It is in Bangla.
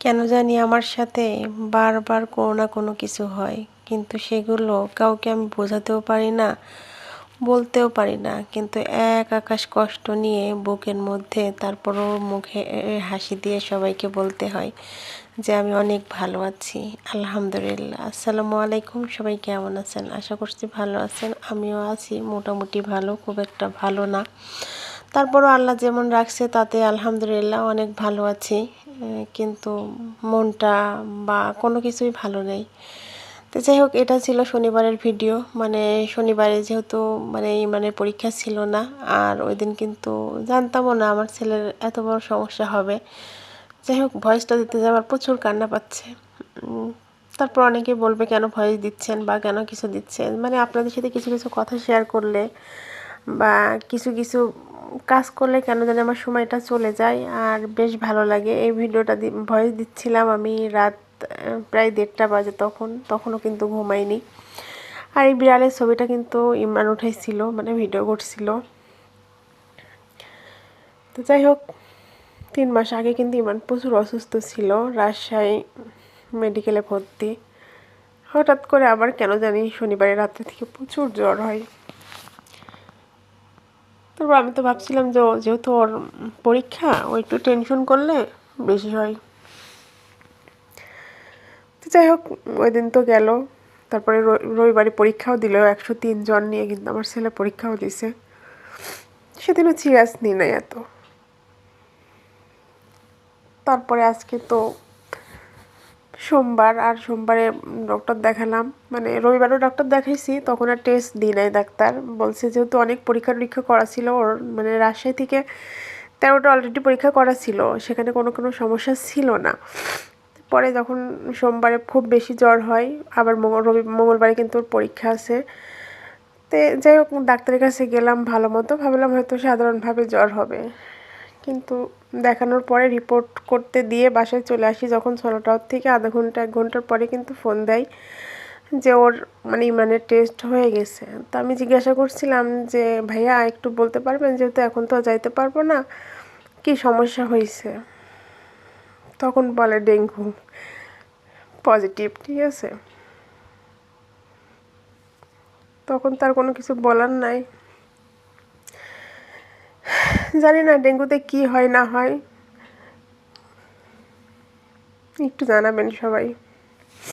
কেন জানি আমার সাথে বারবার কোনো না কোনো কিছু হয়, কিন্তু সেগুলো কাউকে আমি বোঝাতেও পারি না, বলতেও পারি না। কিন্তু এক আকাশ কষ্ট নিয়ে বুকের মধ্যে তারপরও মুখে হাসি দিয়ে সবাইকে বলতে হয় যে আমি অনেক ভালো আছি, আলহামদুলিল্লাহ। আসসালামু আলাইকুম, সবাই কেমন আছেন? আশা করছি ভালো আছেন। আমিও আছি মোটামুটি ভালো, খুব একটা ভালো না। তারপরও আল্লাহ যেমন রাখছে তাতে আলহামদুলিল্লাহ অনেক ভালো আছি। কিন্তু মনটা বা কোনো কিছুই ভালো নেই। তো যাই হোক, এটা ছিল শনিবারের ভিডিও। মানে শনিবারে যেহেতু মানে পরীক্ষা ছিল না, আর ওই দিন কিন্তু জানতামও না আমার ছেলের এত বড় সমস্যা হবে। যাই হোক, ভয়েসটা দিতে যাওয়ার প্রচুর কান্না পাচ্ছে। তারপর অনেকে বলবে কেন ভয়েস দিচ্ছেন বা কেন কিছু দিচ্ছেন। মানে আপনাদের সাথে কিছু কিছু কথা শেয়ার করলে বা কিছু কিছু কাজ করলে কেন জানি আমার সময়টা চলে যায় আর বেশ ভালো লাগে। এই ভিডিওটা ভয়েস দিচ্ছিলাম আমি রাত প্রায় 1:30 বাজে, তখনও কিন্তু ঘুমাইনি। আর এই বিড়ালের ছবিটা কিন্তু ইমরান উঠাইছিল, মানে ভিডিও করছিল। তো যাই হোক, 3 মাস আগে কিন্তু ইমরান প্রচুর অসুস্থ ছিল, রাজশাহী মেডিকেলে ভর্তি। হঠাৎ করে আবার কেন জানি শনিবারের রাত্রে থেকে প্রচুর জ্বর হয়। তারপর আমি তো ভাবছিলাম যে যেহেতু ওর পরীক্ষা, ও একটু টেনশন করলে বেশি হয়। তো যাই হোক, ওই দিন তো গেল। তারপরে রবিবারে পরীক্ষাও দিল। 103 জন নিয়ে কিন্তু আমার ছেলে পরীক্ষাও দিছে। সেদিনও সিরিয়াস নিই নাই এত। তারপরে আজকে তো সোমবার, আর সোমবারে ডক্টর দেখালাম। মানে রবিবারও ডক্টর দেখাইছি, তখন আর টেস্ট দিই নাই। ডাক্তার বলছে যেহেতু অনেক পরীক্ষা টরীক্ষা করা ছিল ওর, মানে রাজশাহী থেকে 13টা অলরেডি পরীক্ষা করা ছিল, সেখানে কোনো সমস্যা ছিল না। পরে যখন সোমবারে খুব বেশি জ্বর হয়, আবার মঙ্গলবারে কিন্তু ওর পরীক্ষা আছে। তো যাই হোক, ডাক্তারের কাছে গেলাম ভালো মতো, ভাবলাম হয়তো সাধারণভাবে জ্বর হবে। কিন্তু দেখানোর পরে রিপোর্ট করতে দিয়ে বাসায় চলে আসি যখন 6টার থেকে আধা ঘন্টা 1 ঘন্টার পরে কিন্তু ফোন দেয় যে ওর মানে ইমানের টেস্ট হয়ে গেছে। তো আমি জিজ্ঞাসা করছিলাম যে ভাইয়া একটু বলতে পারবেন, যেহেতু এখন তো যাইতে পারবো না, কি সমস্যা হয়েছে? তখন বলে ডেঙ্গু পজিটিভ। ঠিক আছে, তখন তার কোনো কিছু বলার নাই। জানি না ডেঙ্গুতে কি হয় না হয়, একটু জানাবেন সবাই।